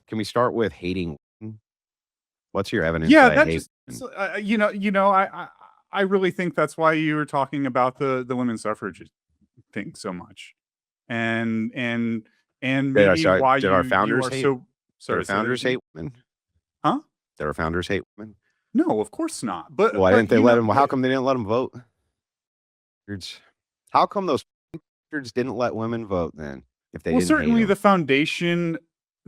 can we start with hating women? What's your evidence Yeah, that I that hate just women? I really think that's why you were talking about the women's suffrage thing so much, and maybe why Did our you founders are hate? so Did our sorry. Say that founders again. hate women? Huh? Did our founders hate women? No, of course not. But Why didn't they let them? How but come they didn't let them vote? It's- How come those bastards didn't let women vote then? If they well, didn't hate certainly them, the foundation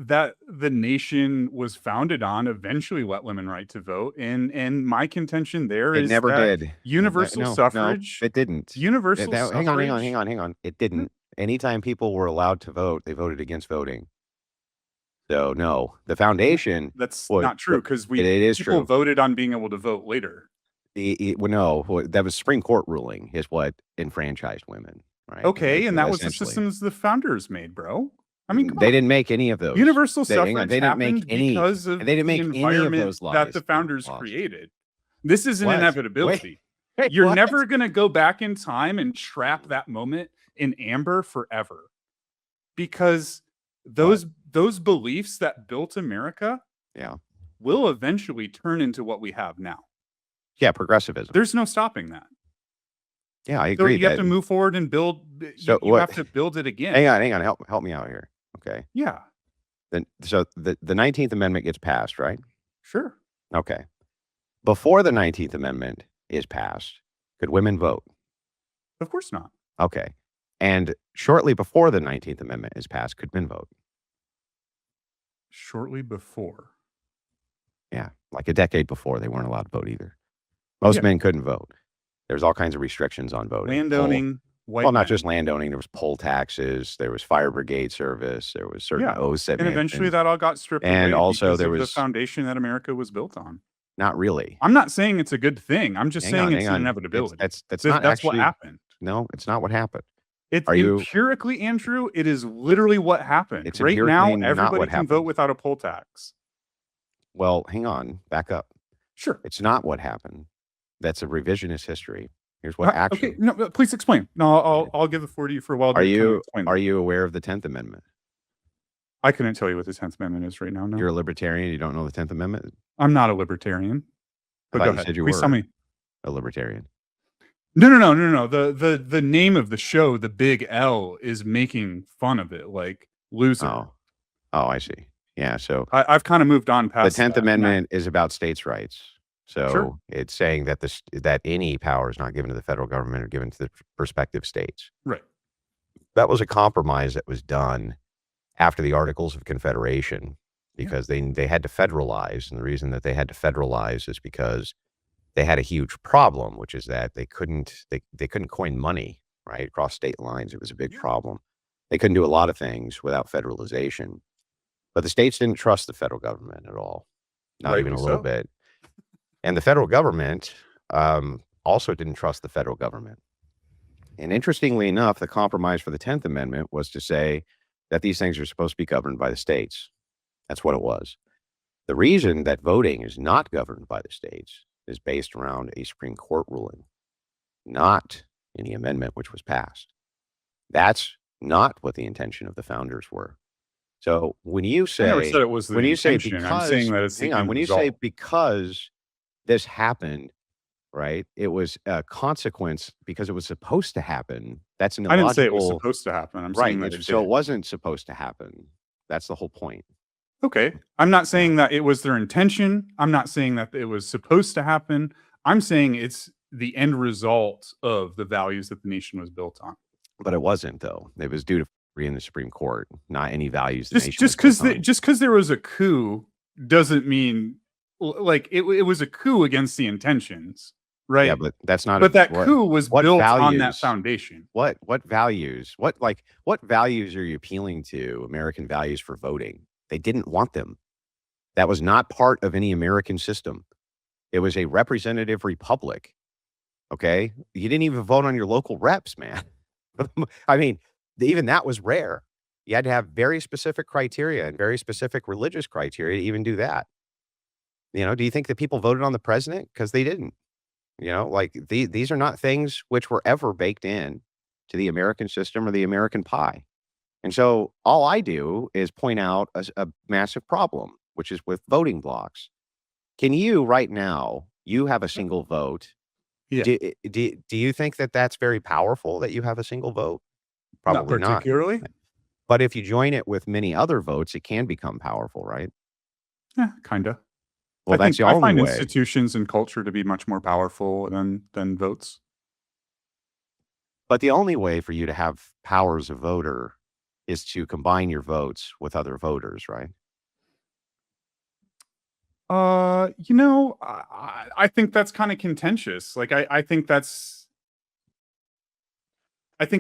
that the nation was founded on eventually let women right to vote, and my contention there it is never that did. universal No, suffrage, it didn't. universal Hang suffrage. on, hang on. It didn't. Anytime people were allowed to vote, they voted against voting. So no, the foundation That's was. not true because It we is people true. voted on being able to vote later. Well, no, that was Supreme Court ruling is what enfranchised women, right? Okay, and that was the Essentially, systems the founders made, bro. I mean, come they on. didn't make any of those. Universal Hang on, suffrage they didn't make happened any, because and they of didn't the make any of environment those that the laws. founders Laws. created. This is an What? Wait, inevitability. wait, You're what? never going to go back in time and trap that moment in amber forever because What? those beliefs that built America Yeah, will eventually turn into what we have now. yeah, progressivism. There's no stopping that. Yeah, I So agree you have that. to move forward and build. So You what? have to build it again. Hang on, help me out here. Okay. Yeah, Then so the 19th Amendment gets passed, right? sure. Okay. Before the 19th Amendment is passed, could women vote? Of course not. Okay. And shortly before the 19th Amendment is passed, could men vote? Shortly before. Yeah, like a decade before, they weren't allowed to vote either. Most Yeah. men couldn't vote. There's all kinds of restrictions on voting. Landowning, Well, white not men. just landowning. There was poll taxes. There was fire brigade service. There was certain Yeah. oaths that And may have eventually been. that all got stripped And away also because there of the was foundation that America was built on. not really. I'm not saying it's a good thing. I'm just saying it's Hang an on. inevitability. That's not That's what actually. happened. No, it's not what happened. It's Are you? empirically, Andrew, it is literally what happened. It's Right empirically now, not everybody what can vote happened. without a poll tax. Well, hang on. Back up. Sure. It's not what happened. That's a revisionist history. Here's what Okay. actually. No, please explain. No, I'll give the 40 for well. Are Can you explain are that? you aware of the 10th Amendment? I couldn't tell you what the 10th Amendment is right now. No, You're a libertarian. You don't know the 10th Amendment? I'm not a libertarian. I But go thought you ahead. said you Please tell were me. a libertarian. No. The name of the show, the Big L, is making fun of it, like loser. Oh, I see. Yeah. So I've kind of moved on the past 10th that. Amendment is about states' rights. Sure. So it's saying that that any power is not given to the federal government or given to the prospective states. Right. That was a compromise that was done after the Articles of Confederation because they had to federalize. And the reason that they had to federalize is because they had a huge problem, which is that they couldn't coin money, right, across state lines. It was a big problem. They couldn't do a lot of things without federalization. But the states didn't trust the federal government at all, not even Rightly a little so. bit. And the federal government also didn't trust the federal government. And interestingly enough, the compromise for the 10th Amendment was to say that these things are supposed to be governed by the states. That's what it was. The reason that voting is not governed by the states is based around a Supreme Court ruling, not any amendment which was passed. That's not what the intention of the founders were. So when you say, I never said it was the intention. I'm saying that it's the end when you result. say because this happened, right? It was a consequence because it was supposed to happen. That's an illogical. I didn't say it was supposed to happen. I'm saying that it wasn't supposed to happen. That's the whole point. Okay. I'm not saying that it was their intention. I'm not saying that it was supposed to happen. I'm saying it's the end result of the values that the nation was built on. But it wasn't, though. It was due to in the Supreme Court, not any values. Just because there was a coup doesn't mean like it was a coup against the intentions, right? Yeah, but that's not. But that coup was built on that foundation. What values? What values are you appealing to? American values for voting? They didn't want them. That was not part of any American system. It was a representative republic. Okay, you didn't even vote on your local reps, man. I mean, even that was rare. You had to have very specific criteria and very specific religious criteria to even do that. Do you think that people voted on the president? Because they didn't. Like these are not things which were ever baked in to the American system or the American pie. And so all I do is point out a massive problem, which is with voting blocks. Can you right now, you have a single vote. Yeah, Do you think that that's very powerful that you have a single vote? not Probably not. particularly. But if you join it with many other votes, it can become powerful, right? Yeah, kinda. Well, that's the I only find way. institutions and culture to be much more powerful than votes. But the only way for you to have power as a voter is to combine your votes with other voters, right? I think that's kind of contentious. Like, I think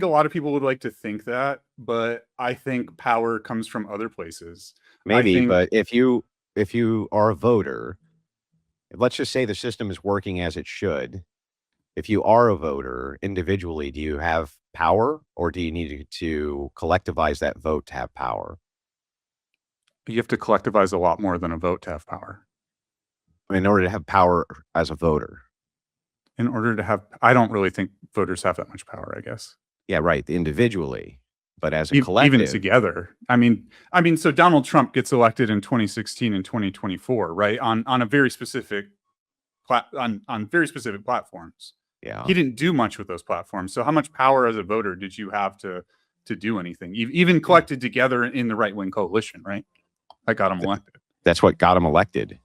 a lot of people would like to think that, but I think power comes from other places. I Maybe, think but if you are a voter, let's just say the system is working as it should. If you are a voter individually, do you have power or do you need to collectivize that vote to have power? you have to collectivize a lot more than a vote to have power. In order to have power as a voter. In order to have, I don't really think voters have that much power, I guess. Yeah, right. Individually, but as a Even collective. together. So Donald Trump gets elected in 2016 and 2024, right? On a very specific on very specific platforms. Yeah. He didn't do much with those platforms. So how much power as a voter did you have to do anything? Even collected together in the right-wing coalition, right? That got him elected. That's what got him elected.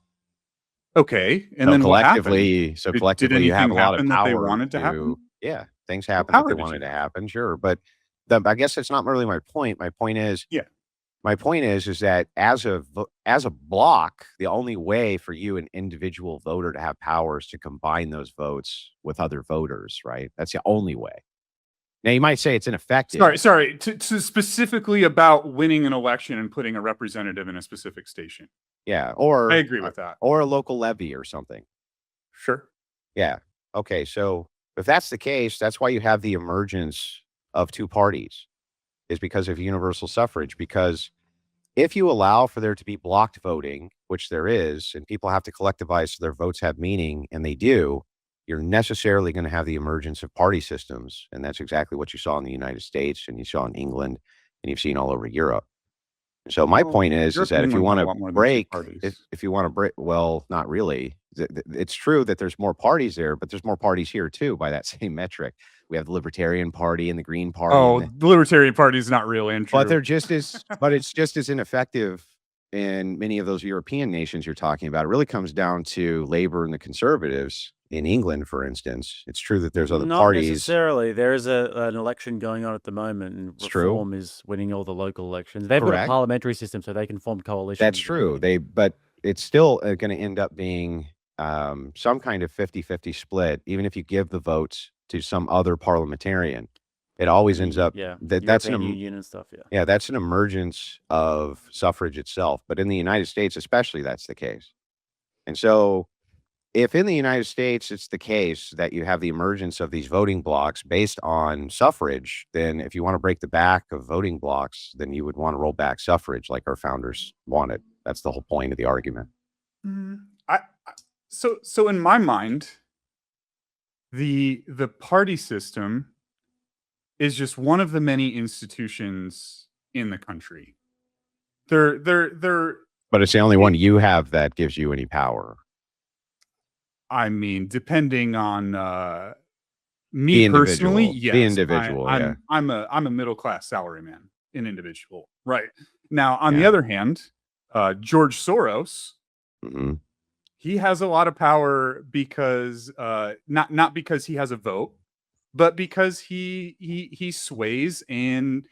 Okay, and So then what happened? collectively, Did you have anything a lot of happen that they power wanted to happen? yeah, things What happen that they power did wanted you to have? happen, sure, but I guess that's not really my point. Yeah. My point is that as a block, the only way for you, an individual voter, to have power is to combine those votes with other voters, right? That's the only way. Now, you might say it's ineffective. Sorry. To specifically about winning an election and putting a representative in a specific station. Yeah, I agree with that. or a local levy or something. Sure. Yeah. Okay, so if that's the case, that's why you have the emergence of 2 parties, is because of universal suffrage, because if you allow for there to be blocked voting, which there is, and people have to collectivize so their votes have meaning, and they do, you're necessarily gonna have the emergence of party systems, and that's exactly what you saw in the United States, and you saw in England, and you've seen all over Europe. So my Well, point is Europe and that if you England have a wanna lot more than 2 break parties. if you wanna break, well, not really. It's true that there's more parties there, but there's more parties here too by that same metric. We have the Libertarian Party and the Green Party and Oh, the the Libertarian Party is not real, but Andrew. they're just as but it's just as ineffective in many of those European nations you're talking about. It really comes down to labor and the conservatives. In England, for instance, it's true that there's other Not parties. necessarily. There is an election going on at the moment, and It's true. Reform is winning all the local elections. They've got a Correct. parliamentary system, so they can form coalitions. That's true. But it's still gonna end up being, some kind of 50-50 split, even if you give the votes to some other parliamentarian. It always ends up that's European Union and stuff. yeah, that's an emergence of suffrage itself, but in the United States especially, that's the case. And so, if in the United States it's the case that you have the emergence of these voting blocks based on suffrage, then if you wanna break the back of voting blocks, then you would wanna roll back suffrage like our founders wanted. That's the whole point of the argument. So in my mind, the party system is just one of the many institutions in the country. They're But it's the only one you have that gives you any power. depending on The me personally, individual. yes. The individual, yeah. I'm a middle class salaryman, an individual. Right. Now, on the Yeah. other hand, George Soros, Mhm. he has a lot of power because not because he has a vote, but because he sways and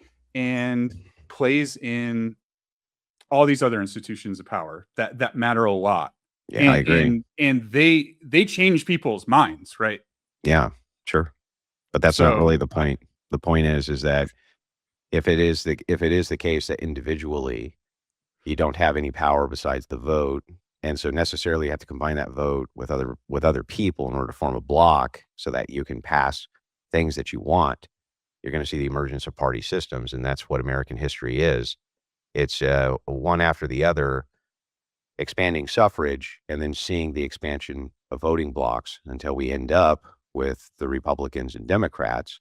plays in all these other institutions of power that matter a lot. Yeah, I agree. And they change people's minds, right? Yeah, sure. But that's not So really the point. The point is that if it is the case that individually you don't have any power besides the vote, and so necessarily you have to combine that vote with other people in order to form a block so that you can pass things that you want, you're gonna see the emergence of party systems, and that's what American history is. It's, one after the other, expanding suffrage and then seeing the expansion of voting blocks until we end up with the Republicans and Democrats.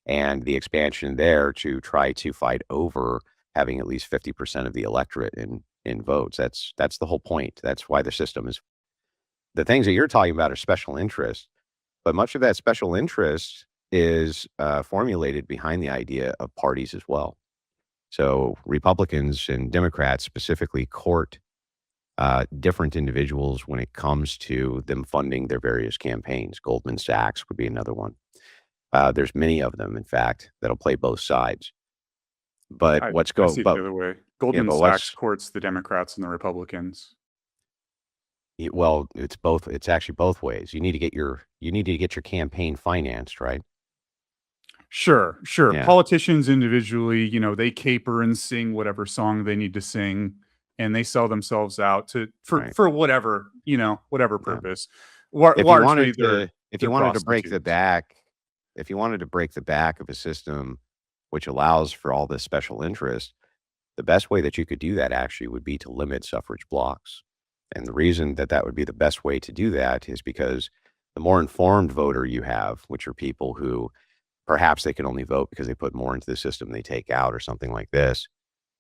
and the expansion there to try to fight over having at least 50% of the electorate in votes. That's the whole point. That's why the system is. The things that you're talking about are special interest, but much of that special interest is formulated behind the idea of parties as well. So Republicans and Democrats specifically court different individuals when it comes to them funding their various campaigns. Goldman Sachs would be another one. There's many of them, in fact, that'll play both sides. But I what's see it the other way. Goldman but Sachs courts the Democrats and the Republicans. well, it's both. It's actually both ways. You need to get your campaign financed, right? Sure. Yeah. Politicians individually, they caper and sing whatever song they need to sing, and they sell themselves out Right. for whatever, whatever Yeah. purpose. If you Largely, wanted they're to break the prostitutes. back, if you wanted to break the back of a system which allows for all this special interest, the best way that you could do that actually would be to limit suffrage blocks. And the reason that that would be the best way to do that is because the more informed voter you have, which are people who perhaps they can only vote because they put more into the system they take out or something like this,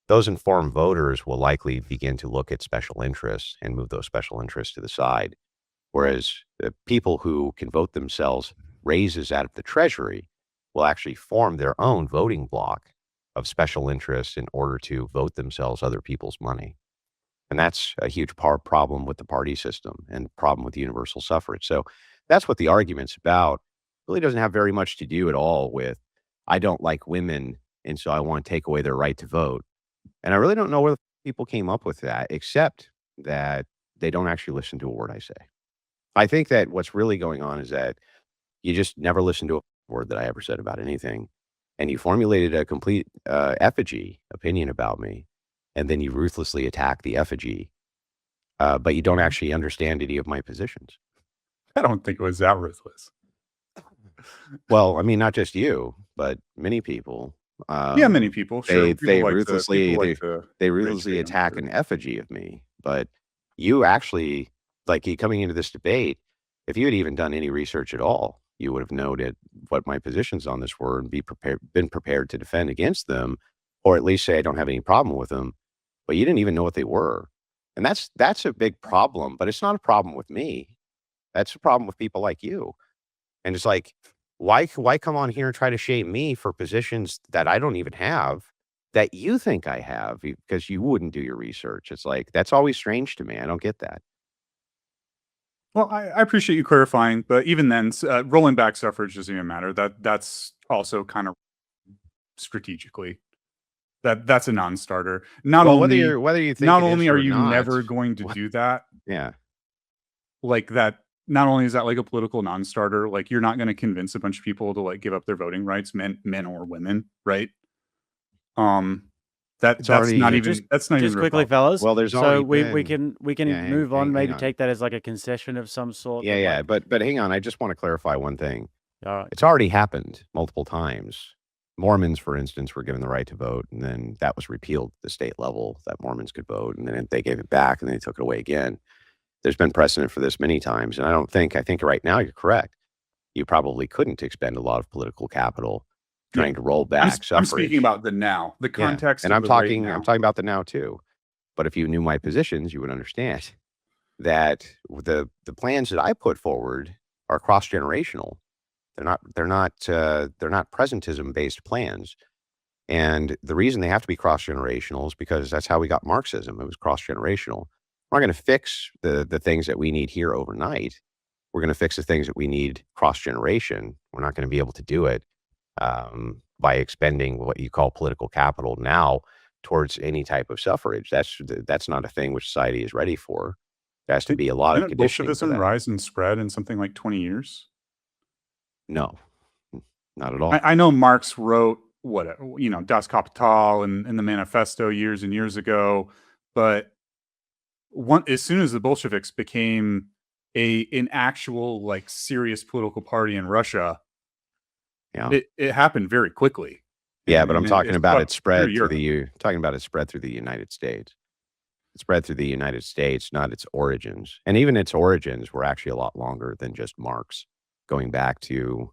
those informed voters will likely begin to look at special interests and move those special interests to the side. Whereas the people who can vote themselves raises out of the Treasury will actually form their own voting block of special interests in order to vote themselves other people's money. And that's a huge problem with the party system and problem with universal suffrage. So that's what the argument's about. Really doesn't have very much to do at all with, I don't like women, and so I want to take away their right to vote. And I really don't know where the people came up with that, except that they don't actually listen to a word I say. I think that what's really going on is that you just never listen to a word that I ever said about anything. And you formulated a complete effigy opinion about me. And then you ruthlessly attack the effigy. But you don't actually understand any of my positions. I don't think it was that ruthless. Well, I mean, not just you, but many people. Yeah, many people. Sure, They ruthlessly attack sure. an effigy of me. But you actually, like you coming into this debate, if you had even done any research at all, you would have noted what my positions on this were and been prepared to defend against them, or at least say I don't have any problem with them. But you didn't even know what they were, and that's a big problem. But it's not a problem with me. That's a problem with people like you. And it's like, why come on here and try to shame me for positions that I don't even have that you think I have because you wouldn't do your research? It's like, that's always strange to me. I don't get that. Well, I appreciate you clarifying, but even then, rolling back suffrage doesn't even matter. That's also kind of strategically that's a non-starter. Well, whether you think not it only is are or you not, never going to do that, yeah, like that. Not only is that like a political non-starter, like you're not going to convince a bunch of people to like give up their voting rights, men or women, right? That's already not even Just that's not even real quickly, problem. fellas. well, there's So already we been. can Yeah, move on. hang Maybe on. take that as like a concession of some sort. Yeah, that, yeah, like, but hang on. I just want to clarify one thing. all right. It's already happened multiple times. Mormons, for instance, were given the right to vote, and then that was repealed at the state level that Mormons could vote, and then they gave it back, and then they took it away again. There's been precedent for this many times, and I think right now you're correct. You probably couldn't expend a lot of political capital trying to roll back suffrage. I'm speaking about the now, the context, and of I'm the right talking now. I'm talking about the now too. But if you knew my positions, you would understand that the plans that I put forward are cross-generational. They're not presentism based plans. And the reason they have to be cross-generational is because that's how we got Marxism. It was cross-generational. We're not going to fix the things that we need here overnight. We're going to fix the things that we need cross-generation. We're not going to be able to do it by expending what you call political capital now towards any type of suffrage. That's not a thing which society is ready for. There has to be a lot of Didn't conditioning for Bolshevism that. rise and spread in something like 20 years? No, not at all. I know Marx wrote Das Kapital and the Manifesto years and years ago, but as soon as the Bolsheviks became an actual like serious political party in Russia, Yeah. it happened very quickly. Yeah, but I'm talking about it spread through through the United States. It spread through the United States, not its origins. And even its origins were actually a lot longer than just Marx. going back to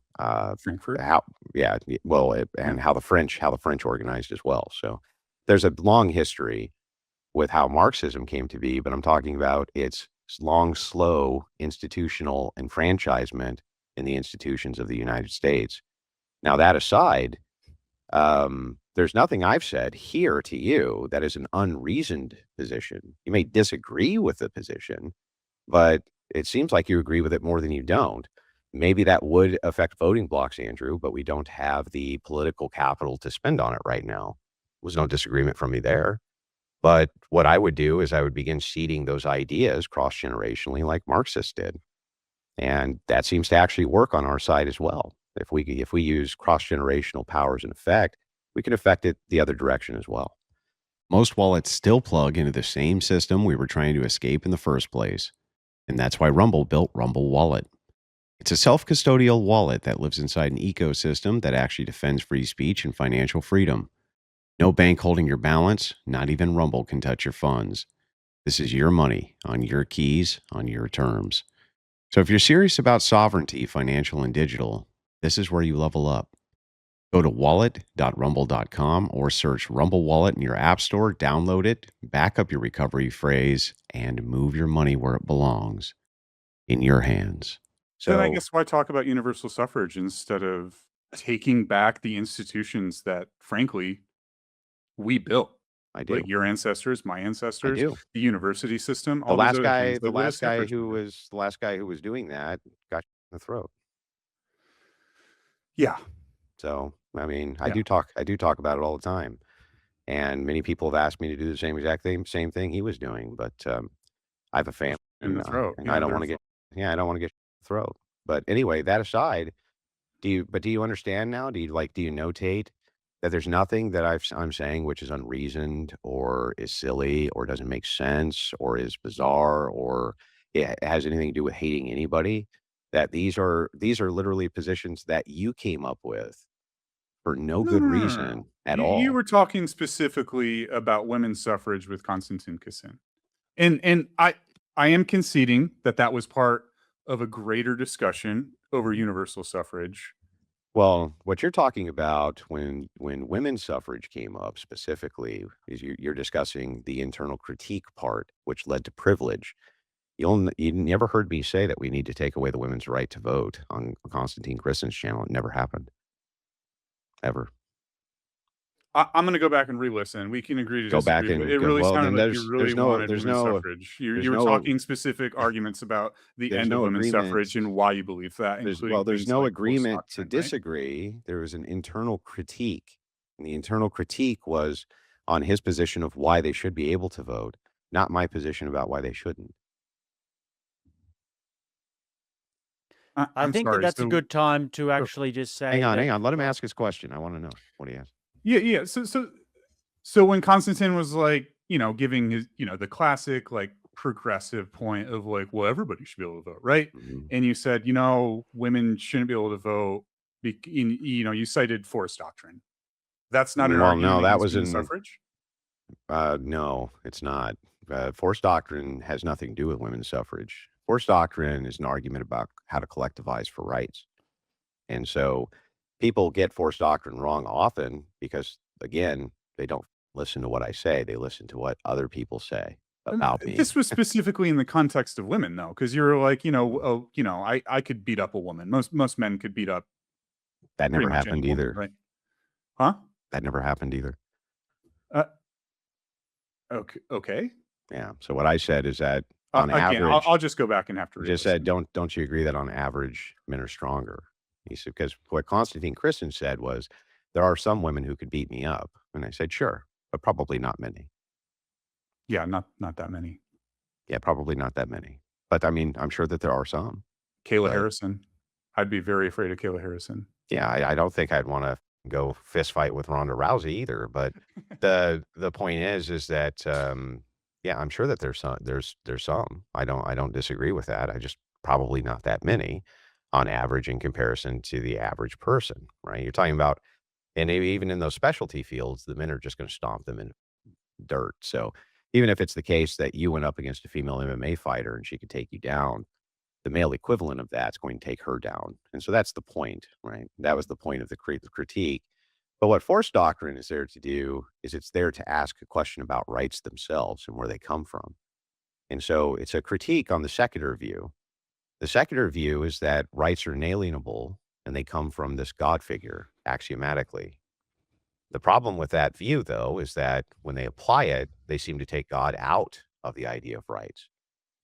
Frankfurt. how and how the French organized as well. So there's a long history with how Marxism came to be, but I'm talking about its long, slow institutional enfranchisement in the institutions of the United States. Now, that aside, there's nothing I've said here to you that is an unreasoned position. You may disagree with the position, but it seems like you agree with it more than you don't. Maybe that would affect voting blocks, Andrew, but we don't have the political capital to spend on it right now. There was no disagreement from me there. But what I would do is I would begin seeding those ideas cross-generationally like Marxists did. And that seems to actually work on our side as well. If we use cross-generational powers in effect, we can affect it the other direction as well. Most wallets still plug into the same system we were trying to escape in the first place. And that's why Rumble built Rumble Wallet. It's a self-custodial wallet that lives inside an ecosystem that actually defends free speech and financial freedom. No bank holding your balance, not even Rumble can touch your funds. This is your money, on your keys, on your terms. So if you're serious about sovereignty, financial and digital, this is where you level up. Go to wallet.rumble.com or search Rumble Wallet in your app store, download it, back up your recovery phrase, and move your money where it belongs, in your hands. So then I guess why talk about universal suffrage instead of taking back the institutions that, frankly, we built? I do. Like your ancestors, my ancestors, do. the university system, The all these last other guy, things. the Like, what last does guy suffrage who do? was the last guy who was doing that got shot in the throat. Yeah. So I mean, I Yeah. do talk about it all the time, and many people have asked me to do the same thing he was doing, but I have a family, In the throat. and Yeah, I don't want to I don't want to get shot in the throat. But anyway, that aside, do you understand now? Do you notate that there's nothing that I'm saying which is unreasoned or is silly or doesn't make sense or is bizarre or it has anything to do with hating anybody? That these are literally positions that you came up with for no good reason at You all. were talking specifically about women's suffrage with Konstantin Kisin. And I am conceding that that was part of a greater discussion over universal suffrage. Well, what you're talking about when women's suffrage came up specifically is you're discussing the internal critique part, which led to privilege. You never heard me say that we need to take away the women's right to vote on Konstantin Christen's channel. It never happened, ever. I'm going to go back and re-listen. We can agree to Go back disagree, but and it go. really Well, sounded then like you really wanted women's suffrage. You were talking specific arguments about the there's end of no women's agreement. suffrage and why you believe that, including There's things no like agreement to doctrine, right? disagree. There was an internal critique, and the internal critique was on his position of why they should be able to vote, not my position about why they shouldn't. I I'm think that sorry. that's a So, good time to actually just say Hang on, that. hang on. Let him ask his question. I want to know what he has. yeah. So when Constantine was like, giving his, the classic like progressive point of like, well, everybody should be able to vote, right? Mhm. And you said, women shouldn't be able to vote. You cited forced doctrine. That's not an Well, argument no, that against was women's in. suffrage. No, it's not. Forced doctrine has nothing to do with women's suffrage. Forced doctrine is an argument about how to collectivize for rights. And so people get forced doctrine wrong often because, again, they don't listen to what I say. They listen to what other people say about me. This was specifically in the context of women, though, because you're like, I could beat up a woman. Most men could beat up That pretty never much any happened woman, either. right? Huh? That never happened either. Uh, okay. Yeah. So what I said is that on Again, average, I'll just go back and have to just said, re-listen. don't you agree that on average men are stronger? He said, because what Konstantin Christen said was there are some women who could beat me up. And I said, sure, but probably not many. Yeah, not that many. Yeah, probably not that many. But I mean, I'm sure that there are some. Kayla But Harrison. I'd be very afraid of Kayla Harrison. yeah, I don't think I'd want to go fist fight with Ronda Rousey either. But the point is that yeah, I'm sure that there's some. I don't disagree with that. I just probably not that many on average in comparison to the average person, right? You're talking about, and even in those specialty fields, the men are just going to stomp them in dirt. So even if it's the case that you went up against a female MMA fighter and she could take you down, the male equivalent of that's going to take her down. And so that's the point, right? That was the point of the critique. But what force doctrine is there to do is it's there to ask a question about rights themselves and where they come from. And so it's a critique on the secular view. The secular view is that rights are inalienable and they come from this God figure axiomatically. The problem with that view, though, is that when they apply it, they seem to take God out of the idea of rights.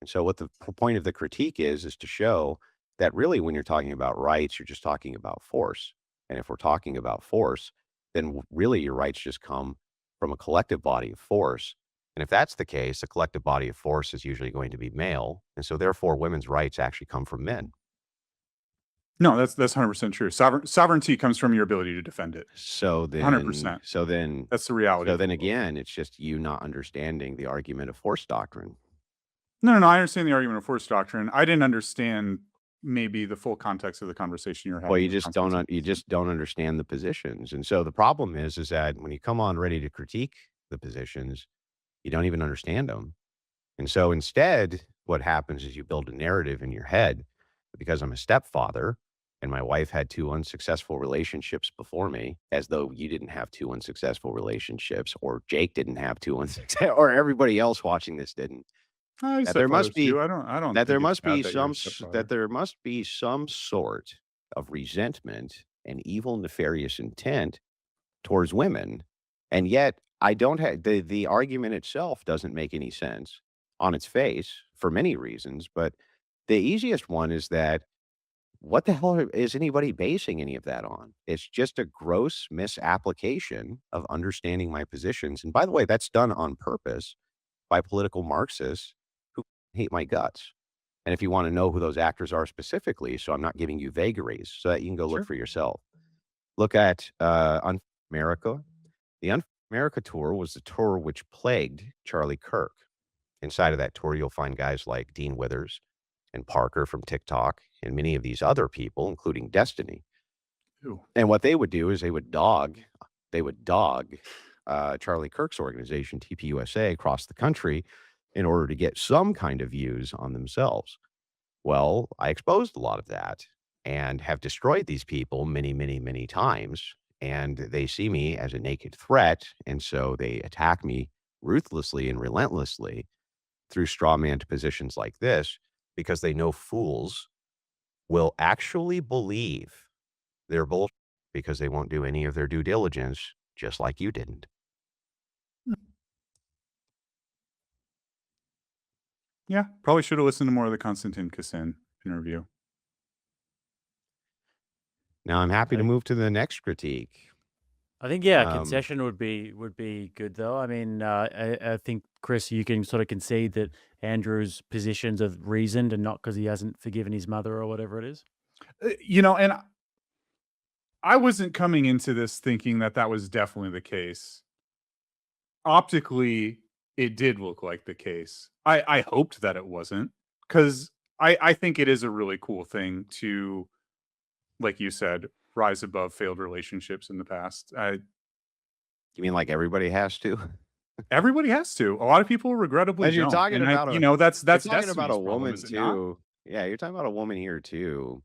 And so what the point of the critique is to show that really when you're talking about rights, you're just talking about force. And if we're talking about force, then really your rights just come from a collective body of force. And if that's the case, a collective body of force is usually going to be male. And so therefore women's rights actually come from men. No, that's 100% true. Sovereignty comes from your ability to defend it. So then 100%. That's the reality. So then again, it's just you not understanding the argument of force doctrine. No, I understand the argument of force doctrine. I didn't understand maybe the full context of the conversation you're having. Well, you just don't understand the positions. And so the problem is that when you come on ready to critique the positions, you don't even understand them. And so instead, what happens is you build a narrative in your head because I'm a stepfather and my wife had 2 unsuccessful relationships before me, as though you didn't have 2 unsuccessful relationships, or Jake didn't have 2 unsuccessful, or everybody else watching this didn't. That there must be I don't that think there it's must bad be that you're a some stepfather. that there must be some sort of resentment and evil nefarious intent towards women. And yet I don't have the argument itself doesn't make any sense on its face for many reasons, but the easiest one is that what the hell is anybody basing any of that on? It's just a gross misapplication of understanding my positions. And by the way, that's done on purpose by political Marxists who hate my guts. And if you want to know who those actors are specifically, so I'm not giving you vagaries, so that you can go look Sure. for yourself. Look at America. The America tour was the tour which plagued Charlie Kirk. Inside of that tour, you'll find guys like Dean Withers and Parker from TikTok and many of these other people, including Destiny. Ew. And what they would do is they would dog Charlie Kirk's organization, TPUSA, across the country in order to get some kind of views on themselves. Well, I exposed a lot of that and have destroyed these people many, many, many times. And they see me as a naked threat. And so they attack me ruthlessly and relentlessly through straw man positions like this because they know fools will actually believe they're bullshit because they won't do any of their due diligence, just like you didn't. Yeah, probably should have listened to more of the Konstantin Kassin interview. Now I'm happy to move to the next critique. I think, yeah, concession would be good, though. I mean, I think, Chris, you can sort of concede that Andrew's positions are reasoned and not because he hasn't forgiven his mother or whatever it is. And I wasn't coming into this thinking that was definitely the case. Optically, it did look like the case. I hoped that it wasn't, because I think it is a really cool thing to, like you said, rise above failed relationships in the past. You mean like everybody has to? Everybody has to. A lot of people regrettably As you're don't. talking And about that's you're talking Destiny's about a problem, woman is it not? too. Yeah, you're talking about a woman here too,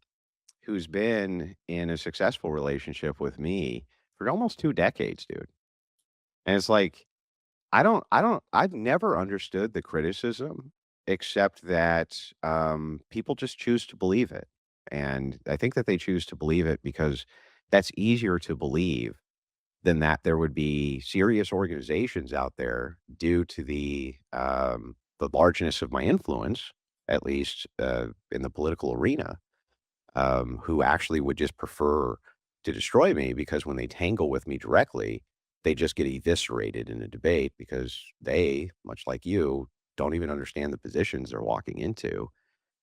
who's been in a successful relationship with me for almost 2 decades, dude. And it's like, I've never understood the criticism except that people just choose to believe it. And I think that they choose to believe it because that's easier to believe than that there would be serious organizations out there due to the largeness of my influence, at least in the political arena, who actually would just prefer to destroy me because when they tangle with me directly, they just get eviscerated in a debate because they, much like you, don't even understand the positions they're walking into.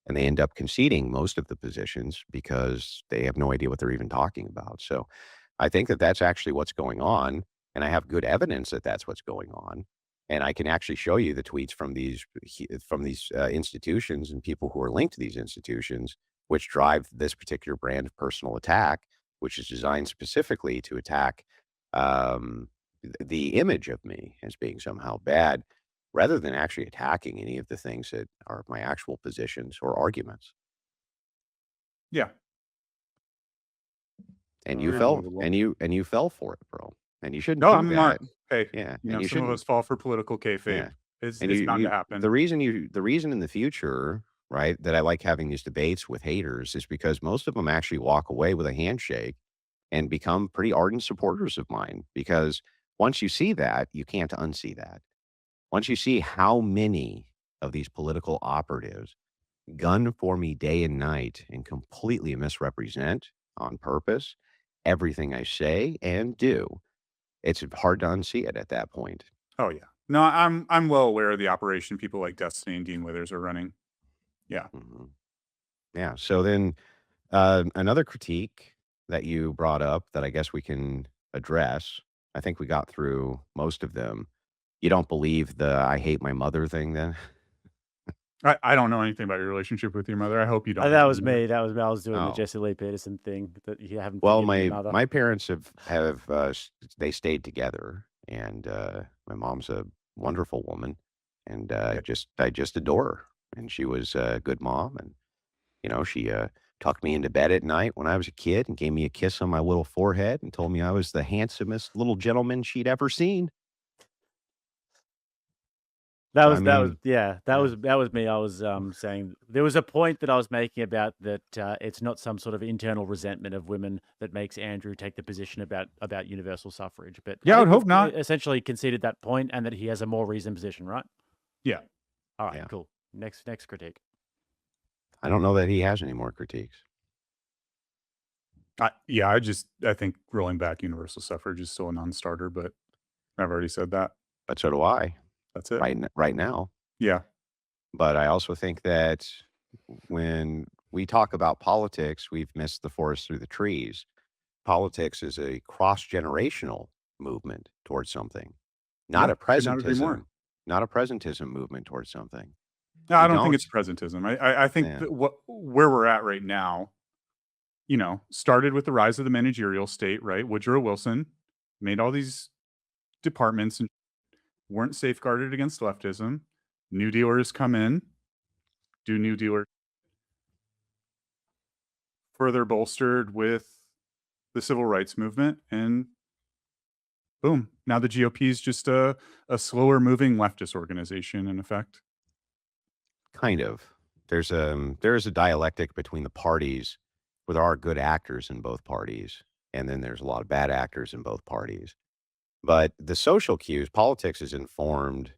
And they end up conceding most of the positions because they have no idea what they're even talking about. So I think that that's actually what's going on. And I have good evidence that that's what's going on. And I can actually show you the tweets from these institutions and people who are linked to these institutions, which drive this particular brand of personal attack, which is designed specifically to attack the image of me as being somehow bad, rather than actually attacking any of the things that are my actual positions or arguments. Yeah. And Very you fell believable. and you fell for it, bro. And you shouldn't No, do I'm not. that. Hey, Yeah, you and know, you some of shouldn't. us fall for political Yeah. kayfabe. And It's bound to happen. the reason in the future, right, that I like having these debates with haters is because most of them actually walk away with a handshake and become pretty ardent supporters of mine. Because once you see that, you can't unsee that. Once you see how many of these political operatives gun for me day and night and completely misrepresent on purpose everything I say and do, it's hard to unsee it at that point. Oh yeah. No, I'm well aware of the operation people like Destiny and Dean Withers are running. Yeah. Mhm. Yeah. So then another critique that you brought up that I guess we can address, I think we got through most of them. You don't believe the I hate my mother thing then? I don't know anything about your relationship with your mother. I hope you don't hate That your was mother. me. That was me. I was doing the Oh. Jesse Lee Peterson thing that you haven't Well, forgiven your mother. my parents have they stayed together, and my mom's a wonderful woman, and Yeah. I just adore her. And she was a good mom, and she tucked me into bed at night when I was a kid and gave me a kiss on my little forehead and told me I was the handsomest little gentleman she'd ever seen. That So I was mean, yeah, yeah, that was me. I was saying there was a point that I was making about that it's not some sort of internal resentment of women that makes Andrew take the position about universal suffrage. But I Yeah, I would think hope we've not. essentially conceded that point and that he has a more reasoned position, right? Yeah. All right, yeah. cool. Next critique. I don't know that he has any more critiques, I think rolling back universal suffrage is still a non-starter, but I've already said that. but so do I That's it. right now. Yeah. But I also think that when we talk about politics, we've missed the forest through the trees. Politics is a cross-generational movement towards something, not Yeah. a Could not agree more. presentism movement towards something. No, I You don't think don't. it's presentism. I think Yeah. that where we're at right now, started with the rise of the managerial state, right? Woodrow Wilson made all these departments and weren't safeguarded against leftism. New dealers come in, do new dealer further bolstered with the civil rights movement, and boom, now the GOP is just a slower moving leftist organization in effect. Kind of. There is a dialectic between the parties where there are good actors in both parties, and then there's a lot of bad actors in both parties. But the social cues, politics is informed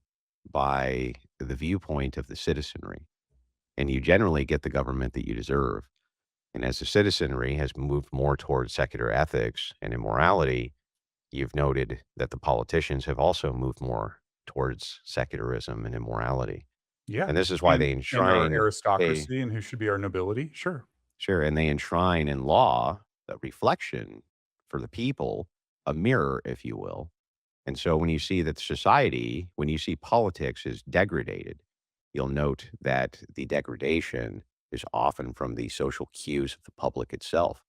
by the viewpoint of the citizenry, and you generally get the government that you deserve. And as the citizenry has moved more towards secular ethics and immorality, you've noted that the politicians have also moved more towards secularism and immorality. Yeah. And this is why And they and our enshrine a aristocracy and who should be our nobility. Sure. sure, and they enshrine in law the reflection for the people, a mirror, if you will. And so when you see that society, when you see politics is degraded, you'll note that the degradation is often from the social cues of the public itself.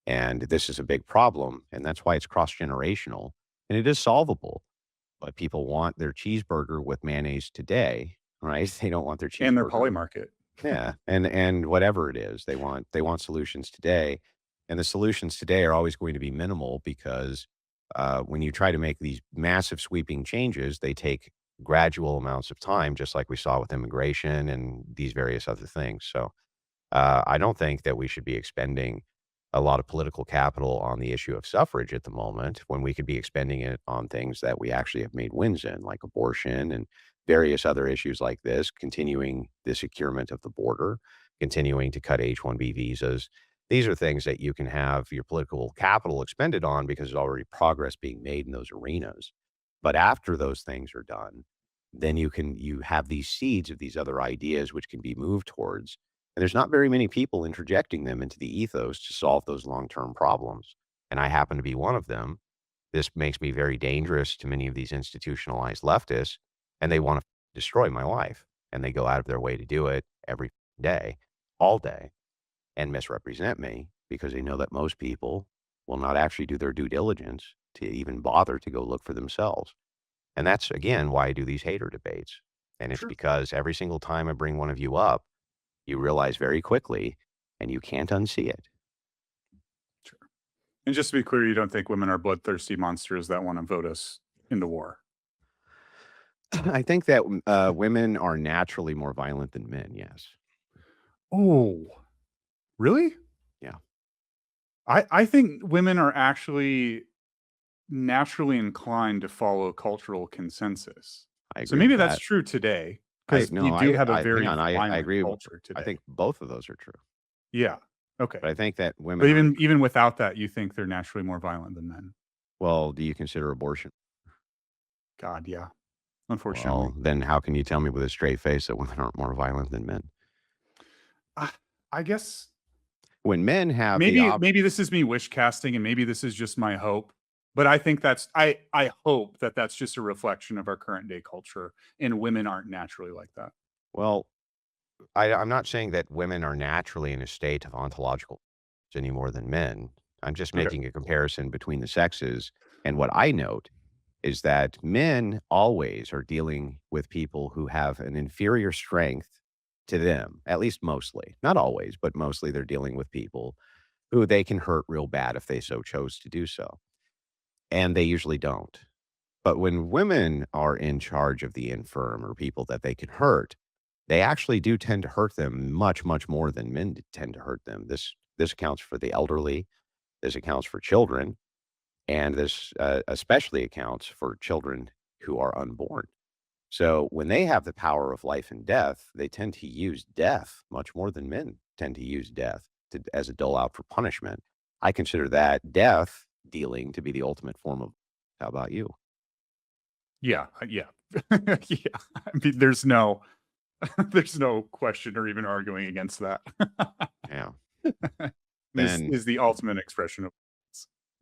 And this is a big problem. And that's why it's cross generational and it is solvable. But people want their cheeseburger with mayonnaise today, right? They don't want their And their cheeseburger. polymarket. Yeah, and whatever it is, they want solutions today, and the solutions today are always going to be minimal because when you try to make these massive sweeping changes, they take gradual amounts of time, just like we saw with immigration and these various other things. So I don't think that we should be expending a lot of political capital on the issue of suffrage at the moment when we could be expending it on things that we actually have made wins in, like abortion and various other issues like this, continuing the securement of the border, continuing to cut H-1B visas. These are things that you can have your political capital expended on because there's already progress being made in those arenas. But after those things are done, then you have these seeds of these other ideas which can be moved towards, and there's not very many people interjecting them into the ethos to solve those long-term problems. And I happen to be one of them. This makes me very dangerous to many of these institutionalized leftists, and they want to destroy my life. And they go out of their way to do it every day, all day, and misrepresent me because they know that most people will not actually do their due diligence to even bother to go look for themselves. And that's, again, why I do these hater debates. And it's Sure. because every single time I bring one of you up, you realize very quickly and you can't unsee it. Sure. And just to be clear, you don't think women are bloodthirsty monsters that want to vote us into war? I think that women are naturally more violent than men. Yes. Oh, really? Yeah. I think women are actually naturally inclined to follow cultural consensus. I So agree maybe with that's that. true today I because no, you do have a hang very on. I violent agree. culture I today. think both of those are true. Yeah. Okay. But I think that But women are. even without that, you think they're naturally more violent than men? Well, do you consider abortion? God, yeah. Unfortunately. Well, then how can you tell me with a straight face that women aren't more violent than men? I guess When men have the maybe this is me wish casting and maybe this is just my hope, but I think that's I hope that that's just a reflection of our current day culture and women aren't naturally like that. well, I'm not saying that women are naturally in a state of ontological any more than men. I'm just Okay. making a comparison between the sexes. And what I note is that men always are dealing with people who have an inferior strength to them, at least mostly. Not always, but mostly they're dealing with people who they can hurt real bad if they so chose to do so. And they usually don't. But when women are in charge of the infirm or people that they can hurt, they actually do tend to hurt them much, much more than men tend to hurt them. This accounts for the elderly. This accounts for children, and this especially accounts for children who are unborn. So when they have the power of life and death, they tend to use death much more than men tend to use death as a dole out for punishment. I consider that death dealing to be the ultimate form of. How about you? Yeah, yeah. Yeah. I mean, there's no there's no question or even arguing against that. Yeah. This Then is the ultimate expression of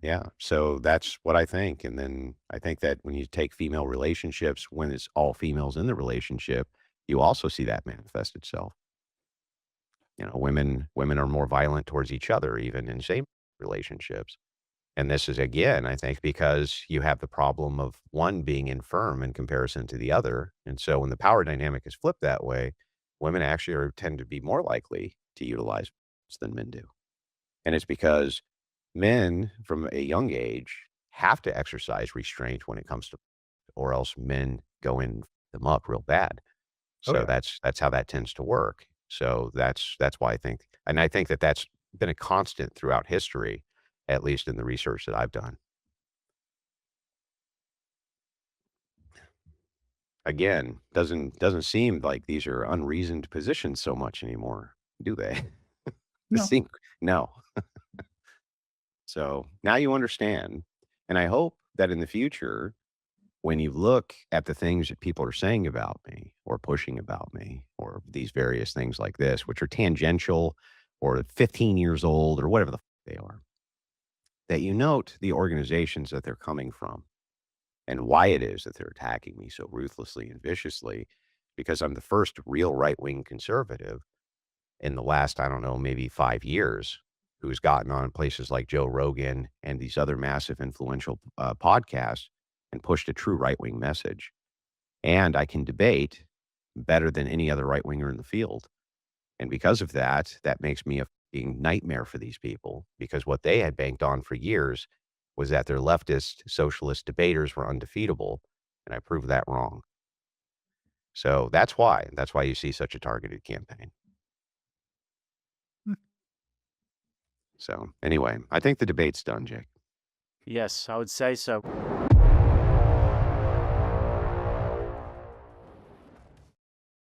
yeah, so that's what I think, and then I think that when you take female relationships, when it's all females in the relationship, you also see that manifest itself. Women are more violent towards each other even in same relationships, and this is, again, I think, because you have the problem of one being infirm in comparison to the other, and so when the power dynamic is flipped that way, women actually tend to be more likely to utilize than men do, and it's because men from a young age have to exercise restraint when it comes to, or else men go in them up real bad. Oh So yeah. that's how that tends to work. So that's why I think, and I think that that's been a constant throughout history, at least in the research that I've done. Again, doesn't seem like these are unreasoned positions so much anymore, do they? It No. seem no. So now you understand, and I hope that in the future when you look at the things that people are saying about me or pushing about me or these various things like this, which are tangential or 15 years old or whatever the they are, that you note the organizations that they're coming from and why it is that they're attacking me so ruthlessly and viciously, because I'm the first real right wing conservative in the last, I don't know, maybe 5 years who's gotten on places like Joe Rogan and these other massive influential podcasts and pushed a true right wing message. And I can debate better than any other right winger in the field. And because of that, that makes me a fucking nightmare for these people because what they had banked on for years was that their leftist socialist debaters were undefeatable. And I proved that wrong. So that's why. That's why you see such a targeted campaign. Hmm. So anyway, I think the debate's done, Jake. Yes, I would say so.